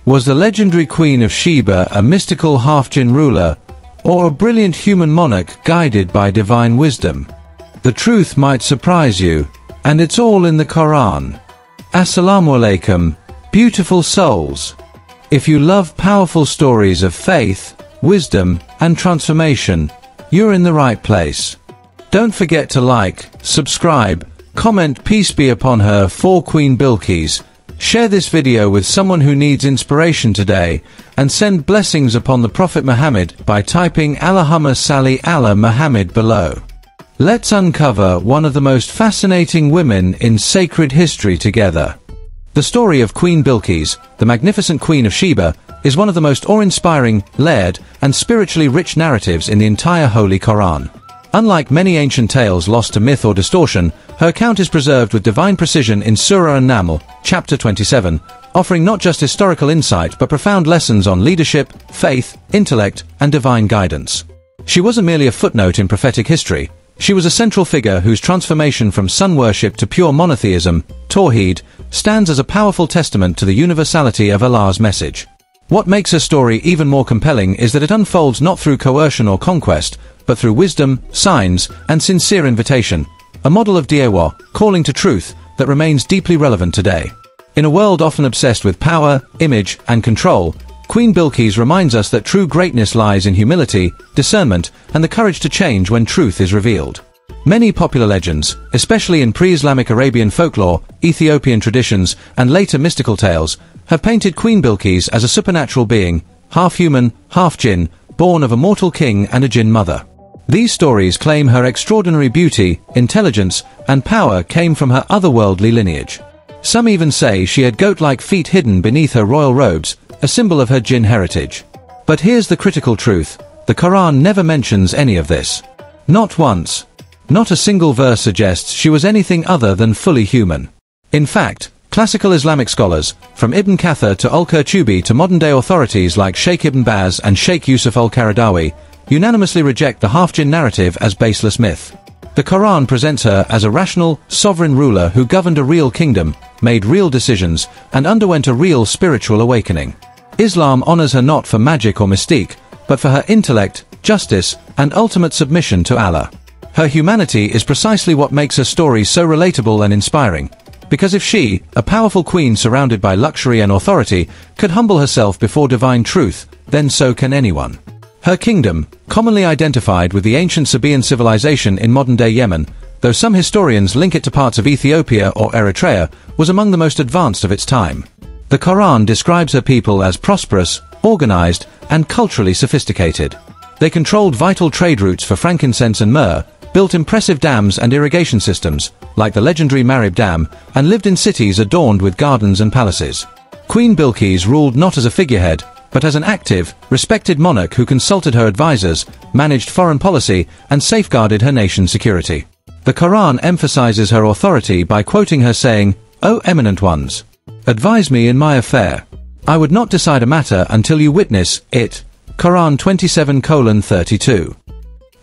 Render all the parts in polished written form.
Was the legendary Queen of Sheba a mystical half-Jinn ruler, or a brilliant human monarch guided by divine wisdom? The truth might surprise you, and it's all in the Quran. Assalamu alaikum, beautiful souls. If you love powerful stories of faith, wisdom, and transformation, you're in the right place. Don't forget to like, subscribe, comment peace be upon her for Queen Balqis, share this video with someone who needs inspiration today, and send blessings upon the Prophet Muhammad by typing Allahumma salli ala Muhammad below. Let's uncover one of the most fascinating women in sacred history together. The story of Queen Balqis, the magnificent Queen of Sheba, is one of the most awe-inspiring, layered, and spiritually rich narratives in the entire Holy Quran. Unlike many ancient tales lost to myth or distortion, her account is preserved with divine precision in Surah An-Naml, chapter 27, offering not just historical insight but profound lessons on leadership, faith, intellect, and divine guidance. She wasn't merely a footnote in prophetic history. She was a central figure whose transformation from sun worship to pure monotheism, tawhid, stands as a powerful testament to the universality of Allah's message. What makes her story even more compelling is that it unfolds not through coercion or conquest, but through wisdom, signs, and sincere invitation, a model of da'wah, calling to truth, that remains deeply relevant today. In a world often obsessed with power, image, and control, Queen Balqis reminds us that true greatness lies in humility, discernment, and the courage to change when truth is revealed. Many popular legends, especially in pre-Islamic Arabian folklore, Ethiopian traditions, and later mystical tales, have painted Queen Balqis as a supernatural being, half human, half jinn, born of a mortal king and a jinn mother. These stories claim her extraordinary beauty, intelligence, and power came from her otherworldly lineage. Some even say she had goat-like feet hidden beneath her royal robes, a symbol of her jinn heritage. But here's the critical truth: the Quran never mentions any of this. Not once. Not a single verse suggests she was anything other than fully human. In fact, classical Islamic scholars, from Ibn Kathir to al-Qurtubi to modern-day authorities like Sheikh Ibn Baz and Sheikh Yusuf al-Qaradawi, unanimously reject the half-jinn narrative as baseless myth. The Quran presents her as a rational, sovereign ruler who governed a real kingdom, made real decisions, and underwent a real spiritual awakening. Islam honors her not for magic or mystique, but for her intellect, justice, and ultimate submission to Allah. Her humanity is precisely what makes her story so relatable and inspiring, because if she, a powerful queen surrounded by luxury and authority, could humble herself before divine truth, then so can anyone. Her kingdom, commonly identified with the ancient Sabaean civilization in modern-day Yemen, though some historians link it to parts of Ethiopia or Eritrea, was among the most advanced of its time. The Quran describes her people as prosperous, organized, and culturally sophisticated. They controlled vital trade routes for frankincense and myrrh, built impressive dams and irrigation systems, like the legendary Marib Dam, and lived in cities adorned with gardens and palaces. Queen Balqis ruled not as a figurehead, but as an active, respected monarch who consulted her advisors, managed foreign policy, and safeguarded her nation's security. The Quran emphasizes her authority by quoting her saying, "O eminent ones, advise me in my affair. I would not decide a matter until you witness it." Quran 27:32.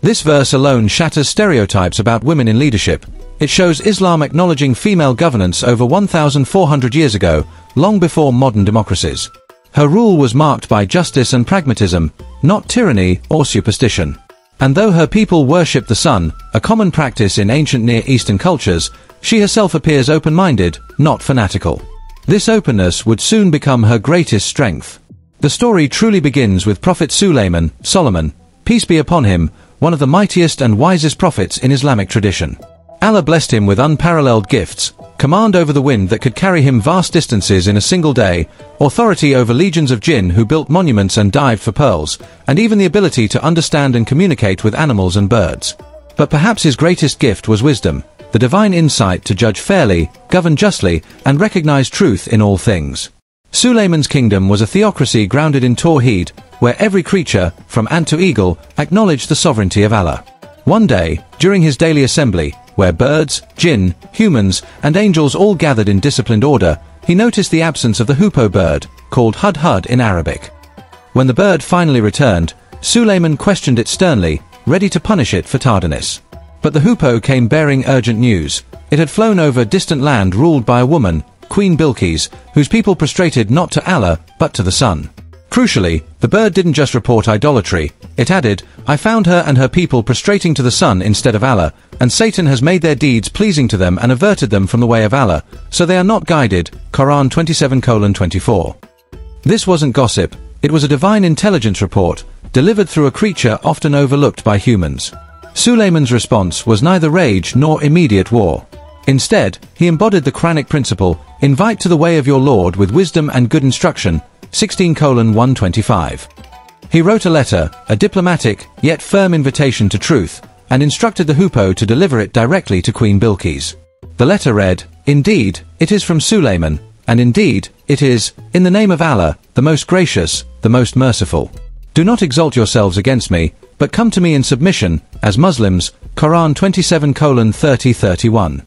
This verse alone shatters stereotypes about women in leadership. It shows Islam acknowledging female governance over 1,400 years ago, long before modern democracies. Her rule was marked by justice and pragmatism, not tyranny or superstition. And though her people worshipped the sun, a common practice in ancient Near Eastern cultures, she herself appears open-minded, not fanatical. This openness would soon become her greatest strength. The story truly begins with Prophet Sulayman, Solomon, peace be upon him, one of the mightiest and wisest prophets in Islamic tradition. Allah blessed him with unparalleled gifts, command over the wind that could carry him vast distances in a single day, authority over legions of jinn who built monuments and dived for pearls, and even the ability to understand and communicate with animals and birds. But perhaps his greatest gift was wisdom, the divine insight to judge fairly, govern justly, and recognize truth in all things. Sulayman's kingdom was a theocracy grounded in tawhid, where every creature, from ant to eagle, acknowledged the sovereignty of Allah. One day, during his daily assembly, where birds, jinn, humans, and angels all gathered in disciplined order, he noticed the absence of the hoopoe bird, called hudhud in Arabic. When the bird finally returned, Sulayman questioned it sternly, ready to punish it for tardiness. But the hoopoe came bearing urgent news. It had flown over distant land ruled by a woman, Queen Balqis, whose people prostrated not to Allah, but to the sun. Crucially, the bird didn't just report idolatry, it added, "I found her and her people prostrating to the sun instead of Allah, and Satan has made their deeds pleasing to them and averted them from the way of Allah, so they are not guided." Quran 27:24. This wasn't gossip, it was a divine intelligence report, delivered through a creature often overlooked by humans. Sulayman's response was neither rage nor immediate war. Instead, he embodied the Quranic principle, "Invite to the way of your Lord with wisdom and good instruction," 16:125. He wrote a letter, a diplomatic, yet firm invitation to truth, and instructed the Hoopoe to deliver it directly to Queen Balqis. The letter read, "Indeed, it is from Sulayman, and indeed, it is, in the name of Allah, the most gracious, the most merciful. Do not exalt yourselves against me, but come to me in submission, as Muslims." Quran 27:30-31.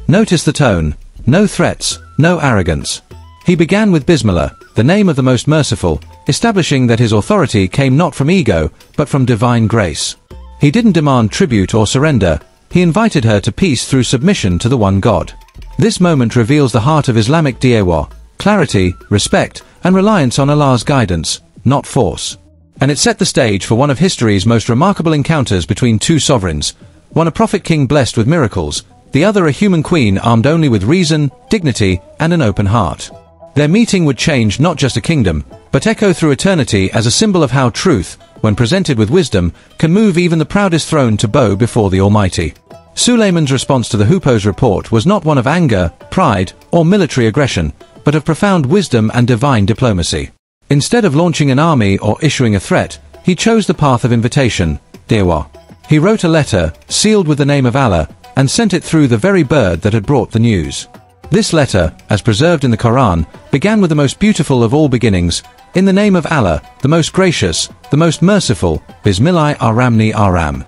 Notice the tone, no threats, no arrogance. He began with Bismillah, the name of the most merciful, establishing that his authority came not from ego, but from divine grace. He didn't demand tribute or surrender, he invited her to peace through submission to the one God. This moment reveals the heart of Islamic da'wah, clarity, respect, and reliance on Allah's guidance, not force. And it set the stage for one of history's most remarkable encounters between two sovereigns, one a prophet king blessed with miracles, the other a human queen armed only with reason, dignity, and an open heart. Their meeting would change not just a kingdom, but echo through eternity as a symbol of how truth, when presented with wisdom, can move even the proudest throne to bow before the Almighty. Sulayman's response to the Hoopoe's report was not one of anger, pride, or military aggression, but of profound wisdom and divine diplomacy. Instead of launching an army or issuing a threat, he chose the path of invitation, da'wah. He wrote a letter, sealed with the name of Allah, and sent it through the very bird that had brought the news. This letter, as preserved in the Quran, began with the most beautiful of all beginnings, "In the name of Allah, the most gracious, the most merciful, Bismillah ar-Rahmani ar-Rahim."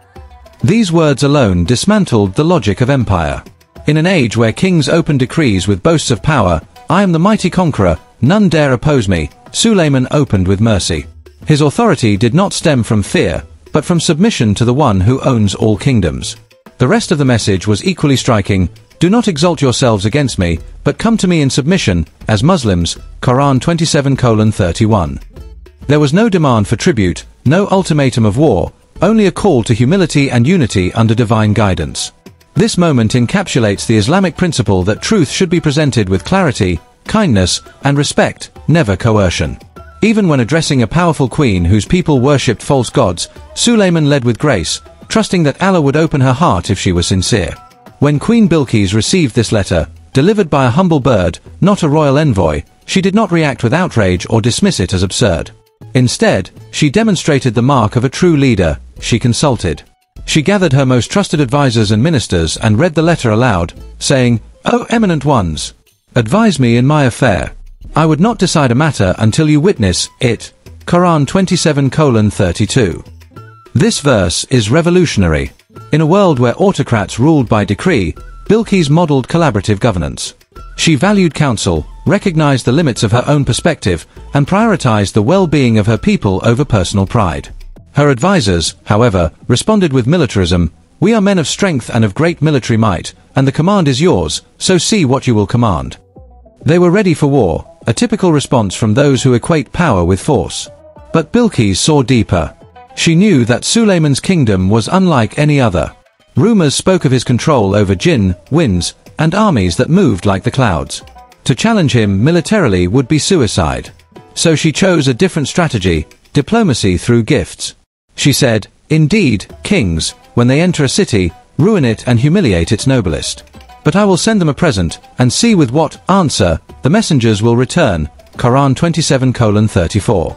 These words alone dismantled the logic of empire. In an age where kings open decrees with boasts of power, "I am the mighty conqueror, none dare oppose me," Sulayman opened with mercy. His authority did not stem from fear, but from submission to the one who owns all kingdoms. The rest of the message was equally striking, "Do not exalt yourselves against me, but come to me in submission, as Muslims." Quran 27:31. There was no demand for tribute, no ultimatum of war, only a call to humility and unity under divine guidance. This moment encapsulates the Islamic principle that truth should be presented with clarity, kindness, and respect, never coercion. Even when addressing a powerful queen whose people worshipped false gods, Sulayman led with grace, trusting that Allah would open her heart if she was sincere. When Queen Bilqis received this letter, delivered by a humble bird, not a royal envoy, she did not react with outrage or dismiss it as absurd. Instead, she demonstrated the mark of a true leader. She consulted. She gathered her most trusted advisors and ministers and read the letter aloud, saying, "O eminent ones, advise me in my affair. I would not decide a matter until you witness it." Quran 27:32. This verse is revolutionary. In a world where autocrats ruled by decree, Bilqis modeled collaborative governance. She valued counsel, recognized the limits of her own perspective, and prioritized the well-being of her people over personal pride. Her advisors, however, responded with militarism, "We are men of strength and of great military might, and the command is yours, so see what you will command." They were ready for war, a typical response from those who equate power with force. But Bilqis saw deeper. She knew that Sulayman's kingdom was unlike any other. Rumors spoke of his control over jinn, winds, and armies that moved like the clouds. To challenge him militarily would be suicide. So she chose a different strategy, diplomacy through gifts. She said, "Indeed, kings, when they enter a city, ruin it and humiliate its noblest. But I will send them a present, and see with what answer the messengers will return." Quran 27:34.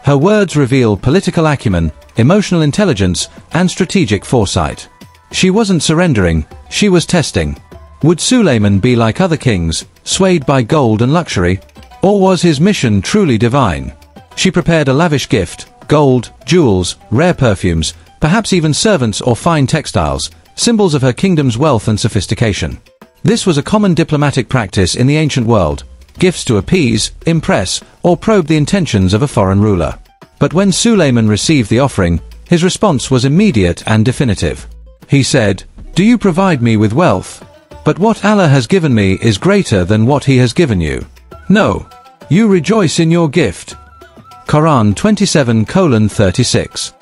Her words reveal political acumen, emotional intelligence, and strategic foresight. She wasn't surrendering, she was testing. Would Sulayman be like other kings, swayed by gold and luxury? Or was his mission truly divine? She prepared a lavish gift, gold, jewels, rare perfumes, perhaps even servants or fine textiles, symbols of her kingdom's wealth and sophistication. This was a common diplomatic practice in the ancient world, gifts to appease, impress, or probe the intentions of a foreign ruler. But when Sulayman received the offering, his response was immediate and definitive. He said, "Do you provide me with wealth?" But what Allah has given me is greater than what He has given you. No. You rejoice in your gift. Quran 27:36.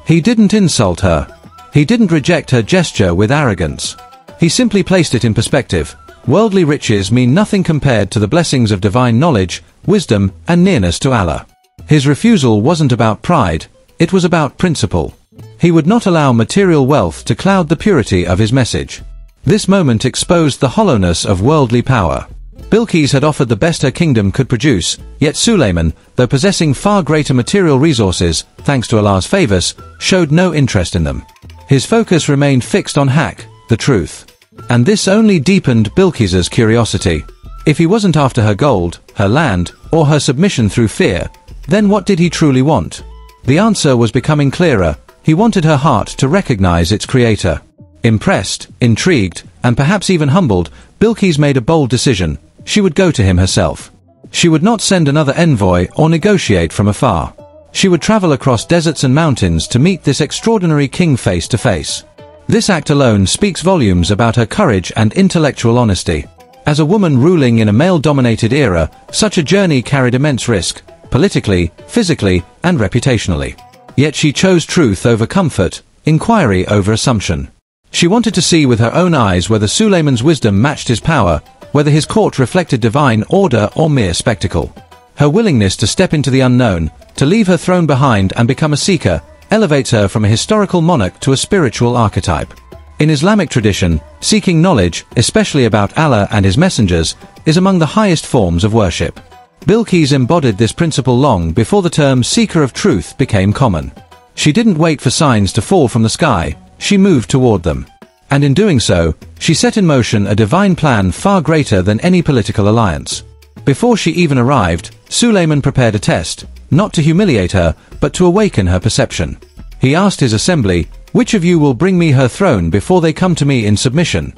He didn't insult her. He didn't reject her gesture with arrogance. He simply placed it in perspective. Worldly riches mean nothing compared to the blessings of divine knowledge, wisdom, and nearness to Allah. His refusal wasn't about pride, it was about principle. He would not allow material wealth to cloud the purity of his message. This moment exposed the hollowness of worldly power. Bilqis had offered the best her kingdom could produce, yet Sulayman, though possessing far greater material resources, thanks to Allah's favors, showed no interest in them. His focus remained fixed on Haqq, the truth. And this only deepened Bilqis's curiosity. If he wasn't after her gold, her land, or her submission through fear, then what did he truly want? The answer was becoming clearer. He wanted her heart to recognize its creator. Impressed, intrigued, and perhaps even humbled, Bilqis made a bold decision. She would go to him herself. She would not send another envoy or negotiate from afar. She would travel across deserts and mountains to meet this extraordinary king face to face. This act alone speaks volumes about her courage and intellectual honesty. As a woman ruling in a male-dominated era, such a journey carried immense risk, politically, physically, and reputationally. Yet she chose truth over comfort, inquiry over assumption. She wanted to see with her own eyes whether Sulayman's wisdom matched his power, whether his court reflected divine order or mere spectacle. Her willingness to step into the unknown, to leave her throne behind and become a seeker, elevates her from a historical monarch to a spiritual archetype. In Islamic tradition, seeking knowledge, especially about Allah and His messengers, is among the highest forms of worship. Bilqis embodied this principle long before the term seeker of truth became common. She didn't wait for signs to fall from the sky, she moved toward them. And in doing so, she set in motion a divine plan far greater than any political alliance. Before she even arrived, Sulayman prepared a test, not to humiliate her, but to awaken her perception. He asked his assembly, "Which of you will bring me her throne before they come to me in submission?"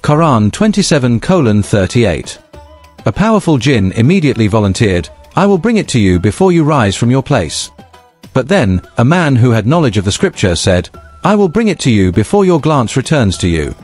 Quran 27:38. A powerful jinn immediately volunteered, "I will bring it to you before you rise from your place." But then, a man who had knowledge of the scripture said, "I will bring it to you before your glance returns to you."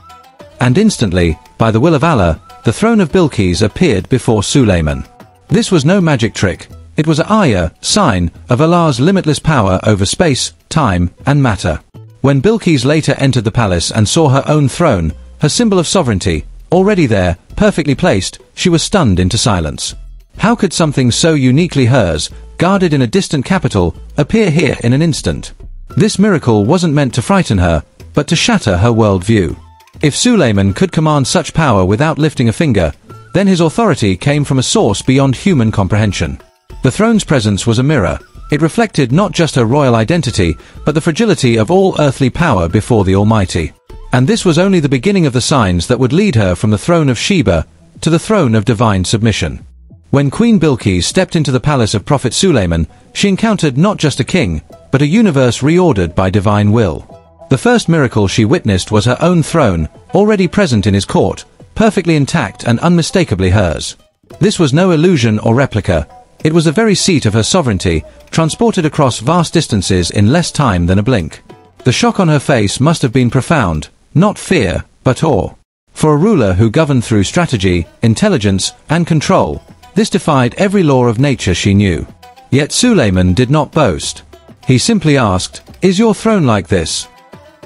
And instantly, by the will of Allah, the throne of Bilqis appeared before Sulayman. This was no magic trick. It was an ayah, sign, of Allah's limitless power over space, time, and matter. When Bilqis later entered the palace and saw her own throne, her symbol of sovereignty, already there, perfectly placed, she was stunned into silence. How could something so uniquely hers, guarded in a distant capital, appear here in an instant? This miracle wasn't meant to frighten her, but to shatter her worldview. If Sulayman could command such power without lifting a finger, then his authority came from a source beyond human comprehension. The throne's presence was a mirror. It reflected not just her royal identity, but the fragility of all earthly power before the Almighty. And this was only the beginning of the signs that would lead her from the throne of Sheba to the throne of divine submission. When Queen Balqis stepped into the palace of Prophet Sulayman, she encountered not just a king, but a universe reordered by divine will. The first miracle she witnessed was her own throne, already present in his court, perfectly intact and unmistakably hers. This was no illusion or replica. It was the very seat of her sovereignty, transported across vast distances in less time than a blink. The shock on her face must have been profound, not fear, but awe. For a ruler who governed through strategy, intelligence, and control, this defied every law of nature she knew. Yet Sulayman did not boast. He simply asked, "Is your throne like this?"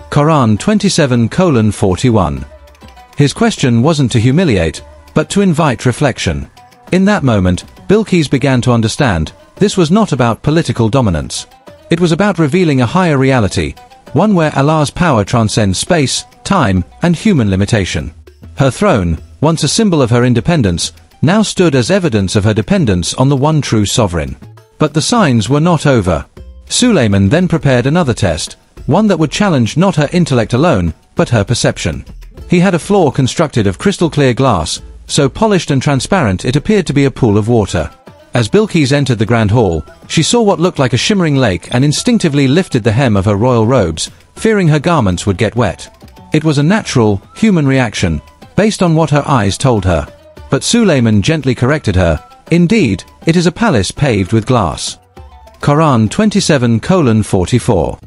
Quran 27:41. His question wasn't to humiliate, but to invite reflection. In that moment, Bilqis began to understand, this was not about political dominance. It was about revealing a higher reality, one where Allah's power transcends space, time, and human limitation. Her throne, once a symbol of her independence, now stood as evidence of her dependence on the one true sovereign. But the signs were not over. Sulayman then prepared another test, one that would challenge not her intellect alone, but her perception. He had a floor constructed of crystal-clear glass, so polished and transparent it appeared to be a pool of water. As Bilqis entered the grand hall, she saw what looked like a shimmering lake and instinctively lifted the hem of her royal robes, fearing her garments would get wet. It was a natural, human reaction, based on what her eyes told her. But Sulayman gently corrected her, "Indeed, it is a palace paved with glass." Quran 27:44.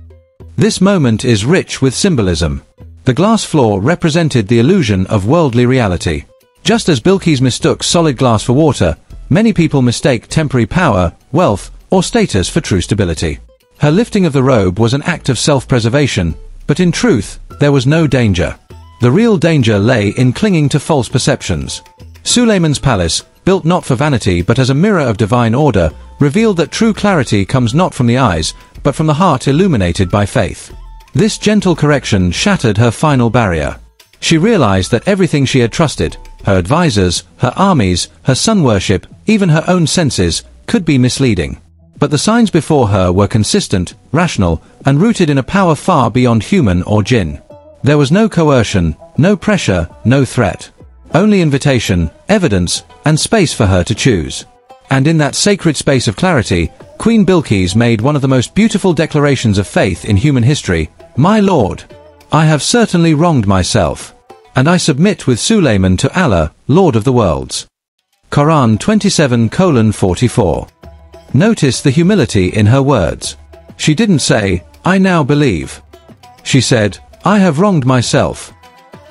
This moment is rich with symbolism. The glass floor represented the illusion of worldly reality. Just as Bilqis mistook solid glass for water, many people mistake temporary power, wealth, or status for true stability. Her lifting of the robe was an act of self-preservation, but in truth, there was no danger. The real danger lay in clinging to false perceptions. Sulayman's palace, built not for vanity but as a mirror of divine order, revealed that true clarity comes not from the eyes, but from the heart illuminated by faith. This gentle correction shattered her final barrier. She realized that everything she had trusted, her advisors, her armies, her sun worship, even her own senses, could be misleading. But the signs before her were consistent, rational, and rooted in a power far beyond human or jinn. There was no coercion, no pressure, no threat. Only invitation, evidence, and space for her to choose. And in that sacred space of clarity, Queen Balqis made one of the most beautiful declarations of faith in human history. "My Lord, I have certainly wronged myself, and I submit with Sulayman to Allah, Lord of the worlds." Quran 27:44. Notice the humility in her words. She didn't say, "I now believe." She said, "I have wronged myself."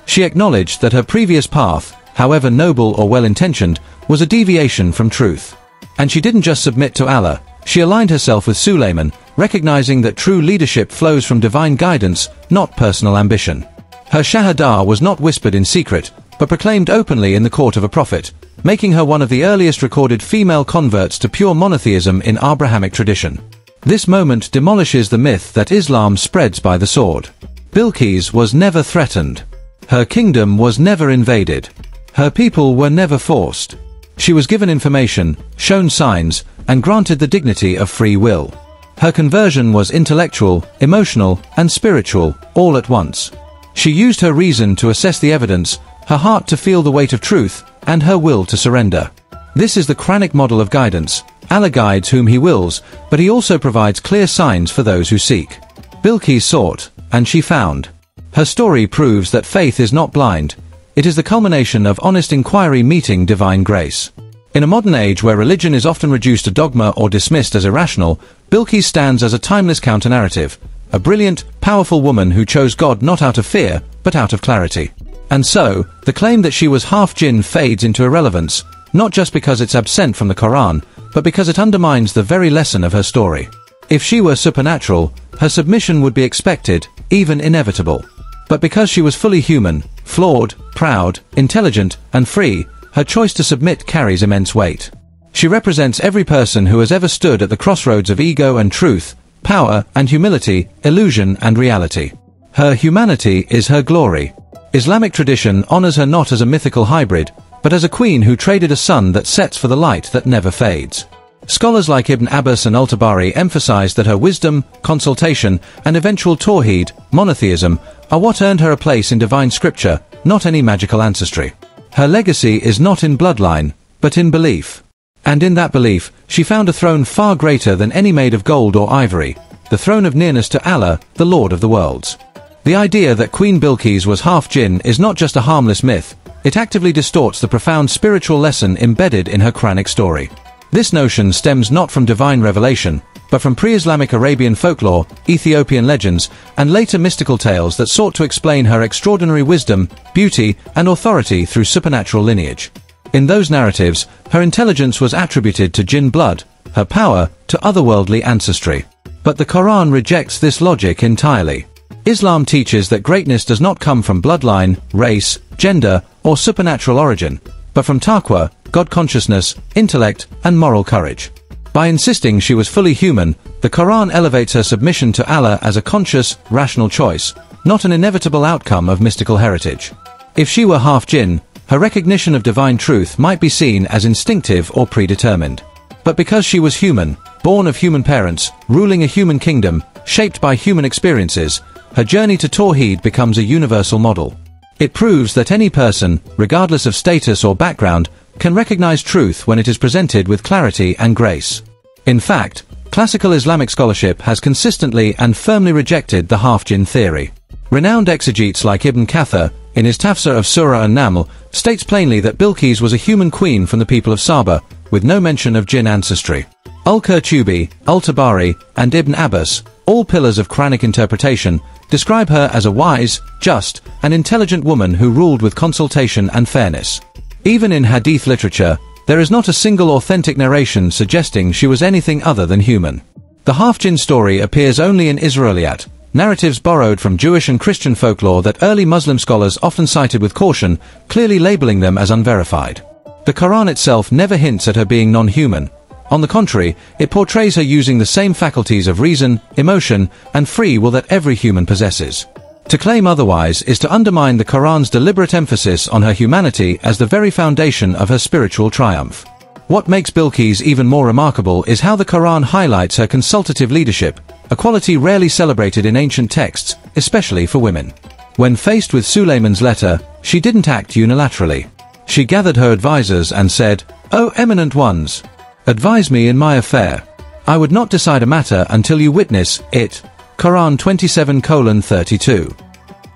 She acknowledged that her previous path, however noble or well-intentioned, was a deviation from truth. And she didn't just submit to Allah, she aligned herself with Sulayman, recognizing that true leadership flows from divine guidance, not personal ambition. Her shahada was not whispered in secret, but proclaimed openly in the court of a prophet, making her one of the earliest recorded female converts to pure monotheism in Abrahamic tradition. This moment demolishes the myth that Islam spreads by the sword. Bilqis was never threatened. Her kingdom was never invaded. Her people were never forced. She was given information, shown signs, and granted the dignity of free will. Her conversion was intellectual, emotional, and spiritual, all at once. She used her reason to assess the evidence, her heart to feel the weight of truth, and her will to surrender. This is the Quranic model of guidance. Allah guides whom He wills, but He also provides clear signs for those who seek. Bilqis sought, and she found. Her story proves that faith is not blind. It is the culmination of honest inquiry meeting divine grace. In a modern age where religion is often reduced to dogma or dismissed as irrational, Bilqis stands as a timeless counter-narrative, a brilliant, powerful woman who chose God not out of fear, but out of clarity. And so, the claim that she was half-jinn fades into irrelevance, not just because it's absent from the Quran, but because it undermines the very lesson of her story. If she were supernatural, her submission would be expected, even inevitable. But because she was fully human, flawed, proud, intelligent, and free, her choice to submit carries immense weight. She represents every person who has ever stood at the crossroads of ego and truth, power and humility, illusion and reality. Her humanity is her glory. Islamic tradition honors her not as a mythical hybrid, but as a queen who traded a sun that sets for the light that never fades. Scholars like Ibn Abbas and Al-Tabari emphasize that her wisdom, consultation, and eventual tawhid, monotheism, are what earned her a place in divine scripture, not any magical ancestry. Her legacy is not in bloodline, but in belief. And in that belief, she found a throne far greater than any made of gold or ivory, the throne of nearness to Allah, the Lord of the worlds. The idea that Queen Balqis was half-jinn is not just a harmless myth, it actively distorts the profound spiritual lesson embedded in her Quranic story. This notion stems not from divine revelation, but from pre-Islamic Arabian folklore, Ethiopian legends, and later mystical tales that sought to explain her extraordinary wisdom, beauty, and authority through supernatural lineage. In those narratives, her intelligence was attributed to jinn blood, her power to otherworldly ancestry. But the Quran rejects this logic entirely. Islam teaches that greatness does not come from bloodline, race, gender, or supernatural origin, but from taqwa, God consciousness, intellect, and moral courage. By insisting she was fully human, the Quran elevates her submission to Allah as a conscious, rational choice, not an inevitable outcome of mystical heritage. If she were half-jinn, her recognition of divine truth might be seen as instinctive or predetermined. But because she was human, born of human parents, ruling a human kingdom, shaped by human experiences, her journey to tawhid becomes a universal model. It proves that any person, regardless of status or background, can recognize truth when it is presented with clarity and grace. In fact, classical Islamic scholarship has consistently and firmly rejected the half-jinn theory. Renowned exegetes like Ibn Kathir, in his tafsir of Surah An-Naml, states plainly that Bilqis was a human queen from the people of Saba, with no mention of jinn ancestry. Al-Qurtubi, Al-Tabari, and Ibn Abbas, all pillars of Quranic interpretation, describe her as a wise, just, and intelligent woman who ruled with consultation and fairness. Even in hadith literature, there is not a single authentic narration suggesting she was anything other than human. The Half-Jinn story appears only in Israeliyat, narratives borrowed from Jewish and Christian folklore that early Muslim scholars often cited with caution, clearly labeling them as unverified. The Quran itself never hints at her being non-human. On the contrary, it portrays her using the same faculties of reason, emotion, and free will that every human possesses. To claim otherwise is to undermine the Quran's deliberate emphasis on her humanity as the very foundation of her spiritual triumph. What makes Bilqis even more remarkable is how the Quran highlights her consultative leadership, a quality rarely celebrated in ancient texts, especially for women. When faced with Sulayman's letter, she didn't act unilaterally. She gathered her advisors and said, "O eminent ones, advise me in my affair. I would not decide a matter until you witness it." Quran 27:32.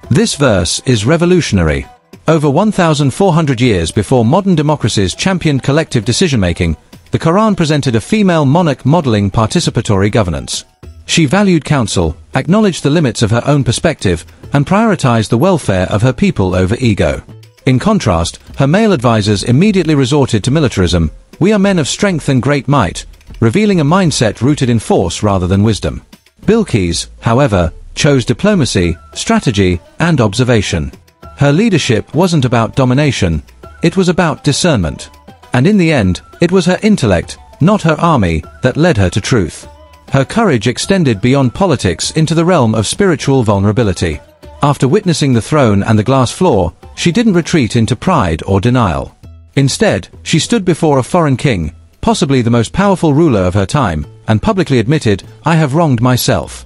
This verse is revolutionary. Over 1,400 years before modern democracies championed collective decision-making, the Quran presented a female monarch modeling participatory governance. She valued counsel, acknowledged the limits of her own perspective, and prioritized the welfare of her people over ego. In contrast, her male advisors immediately resorted to militarism. "We are men of strength and great might," revealing a mindset rooted in force rather than wisdom. Bilqis, however, chose diplomacy, strategy, and observation. Her leadership wasn't about domination, it was about discernment. And in the end, it was her intellect, not her army, that led her to truth. Her courage extended beyond politics into the realm of spiritual vulnerability. After witnessing the throne and the glass floor, she didn't retreat into pride or denial. Instead, she stood before a foreign king, possibly the most powerful ruler of her time, and publicly admitted, "I have wronged myself."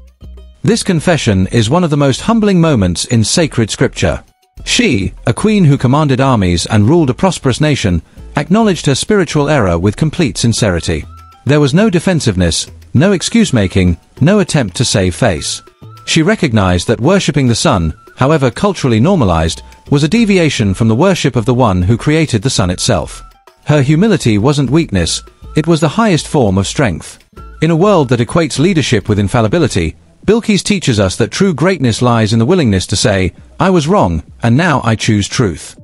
This confession is one of the most humbling moments in sacred scripture. She, a queen who commanded armies and ruled a prosperous nation, acknowledged her spiritual error with complete sincerity. There was no defensiveness, no excuse-making, no attempt to save face. She recognized that worshipping the sun, however culturally normalized, was a deviation from the worship of the one who created the sun itself. Her humility wasn't weakness, it was the highest form of strength. In a world that equates leadership with infallibility, Bilqis teaches us that true greatness lies in the willingness to say, "I was wrong, and now I choose truth."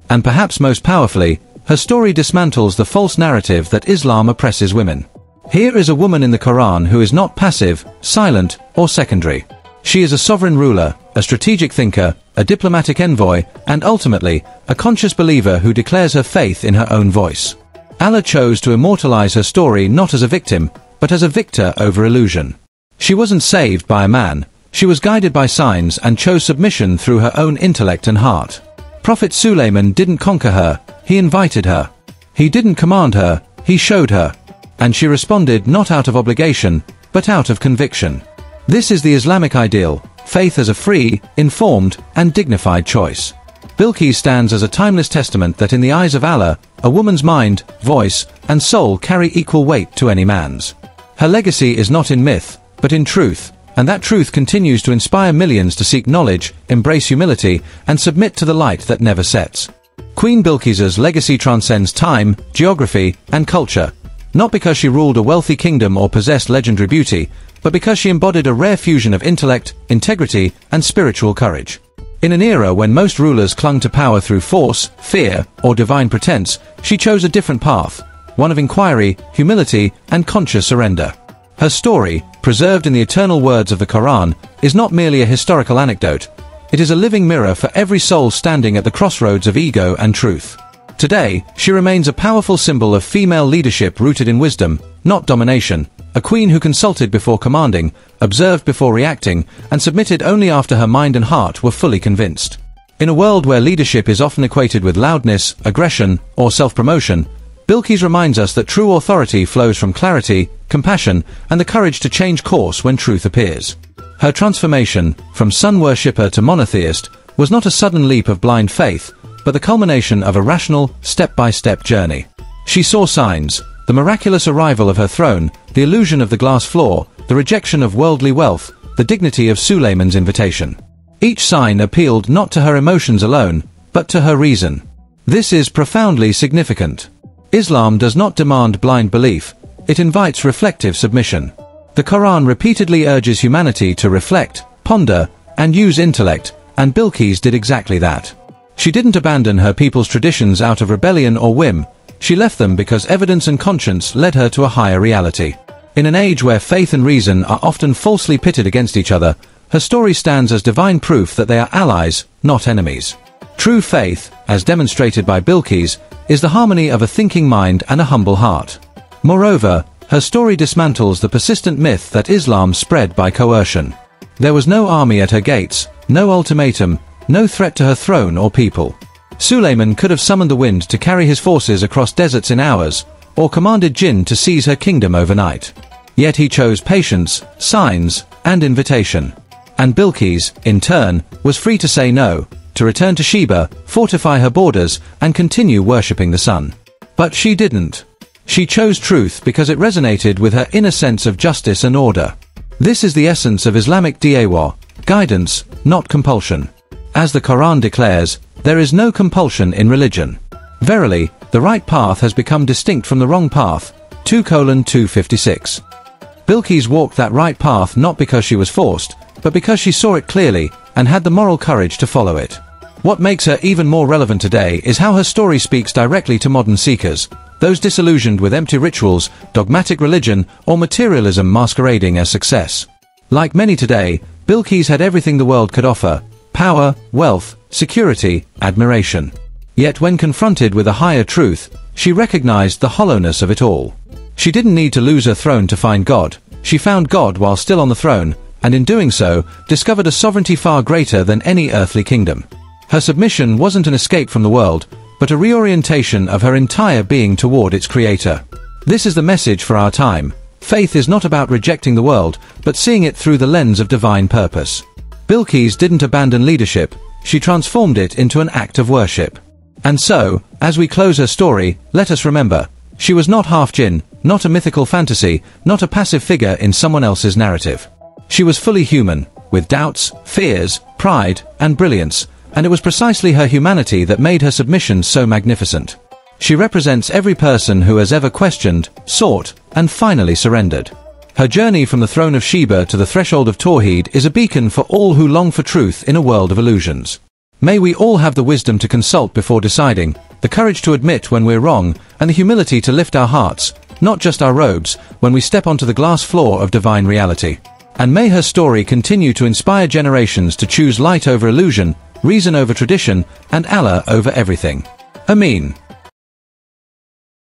And perhaps most powerfully, her story dismantles the false narrative that Islam oppresses women. Here is a woman in the Quran who is not passive, silent, or secondary. She is a sovereign ruler, a strategic thinker, a diplomatic envoy, and ultimately, a conscious believer who declares her faith in her own voice. Allah chose to immortalize her story not as a victim, but as a victor over illusion. She wasn't saved by a man, she was guided by signs and chose submission through her own intellect and heart. Prophet Sulayman didn't conquer her, he invited her. He didn't command her, he showed her. And she responded not out of obligation, but out of conviction. This is the Islamic ideal, faith as a free, informed, and dignified choice. Bilqis stands as a timeless testament that in the eyes of Allah, a woman's mind, voice, and soul carry equal weight to any man's. Her legacy is not in myth, but in truth, and that truth continues to inspire millions to seek knowledge, embrace humility, and submit to the light that never sets. Queen Bilqis's legacy transcends time, geography, and culture, not because she ruled a wealthy kingdom or possessed legendary beauty, but because she embodied a rare fusion of intellect, integrity, and spiritual courage. In an era when most rulers clung to power through force, fear, or divine pretense, she chose a different path, one of inquiry, humility, and conscious surrender. Her story, preserved in the eternal words of the Quran, is not merely a historical anecdote. It is a living mirror for every soul standing at the crossroads of ego and truth. Today, she remains a powerful symbol of female leadership rooted in wisdom, not domination, a queen who consulted before commanding, observed before reacting, and submitted only after her mind and heart were fully convinced. In a world where leadership is often equated with loudness, aggression, or self-promotion, Bilqis reminds us that true authority flows from clarity, compassion, and the courage to change course when truth appears. Her transformation, from sun worshipper to monotheist, was not a sudden leap of blind faith, but the culmination of a rational, step-by-step journey. She saw signs, the miraculous arrival of her throne, the illusion of the glass floor, the rejection of worldly wealth, the dignity of Sulayman's invitation. Each sign appealed not to her emotions alone, but to her reason. This is profoundly significant. Islam does not demand blind belief, it invites reflective submission. The Quran repeatedly urges humanity to reflect, ponder, and use intellect, and Bilqis did exactly that. She didn't abandon her people's traditions out of rebellion or whim. She left them because evidence and conscience led her to a higher reality. In an age where faith and reason are often falsely pitted against each other, her story stands as divine proof that they are allies, not enemies. True faith, as demonstrated by Bilqis, is the harmony of a thinking mind and a humble heart. Moreover, her story dismantles the persistent myth that Islam spread by coercion. There was no army at her gates, no ultimatum, no threat to her throne or people. Sulayman could have summoned the wind to carry his forces across deserts in hours, or commanded jinn to seize her kingdom overnight. Yet he chose patience, signs, and invitation. And Bilqis, in turn, was free to say no, to return to Sheba, fortify her borders, and continue worshipping the sun. But she didn't. She chose truth because it resonated with her inner sense of justice and order. This is the essence of Islamic da'wah, guidance, not compulsion. As the Quran declares, there is no compulsion in religion. Verily, the right path has become distinct from the wrong path. 2:256. Bilqis walked that right path not because she was forced, but because she saw it clearly and had the moral courage to follow it. What makes her even more relevant today is how her story speaks directly to modern seekers, those disillusioned with empty rituals, dogmatic religion, or materialism masquerading as success. Like many today, Bilqis had everything the world could offer: power, wealth, security, admiration. Yet when confronted with a higher truth, she recognized the hollowness of it all. She didn't need to lose her throne to find God. She found God while still on the throne, and in doing so, discovered a sovereignty far greater than any earthly kingdom. Her submission wasn't an escape from the world, but a reorientation of her entire being toward its creator. This is the message for our time. Faith is not about rejecting the world, but seeing it through the lens of divine purpose. Bilqis didn't abandon leadership, she transformed it into an act of worship. And so, as we close her story, let us remember, she was not half-jinn, not a mythical fantasy, not a passive figure in someone else's narrative. She was fully human, with doubts, fears, pride, and brilliance, and it was precisely her humanity that made her submission so magnificent. She represents every person who has ever questioned, sought, and finally surrendered. Her journey from the throne of Sheba to the threshold of tawhid is a beacon for all who long for truth in a world of illusions. May we all have the wisdom to consult before deciding, the courage to admit when we're wrong, and the humility to lift our hearts, not just our robes, when we step onto the glass floor of divine reality. And may her story continue to inspire generations to choose light over illusion, reason over tradition, and Allah over everything. Ameen.